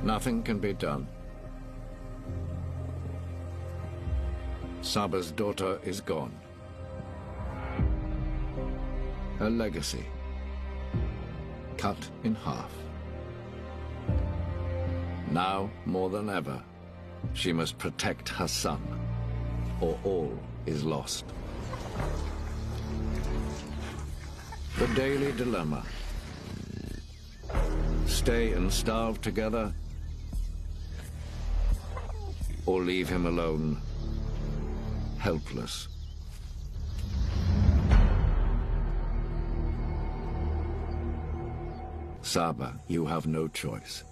Nothing can be done. Saba's daughter is gone. Her legacy cut in half. Now, more than ever, she must protect her son, or all is lost. The daily dilemma. Stay and starve together, or leave him alone, helpless. Saba, you have no choice.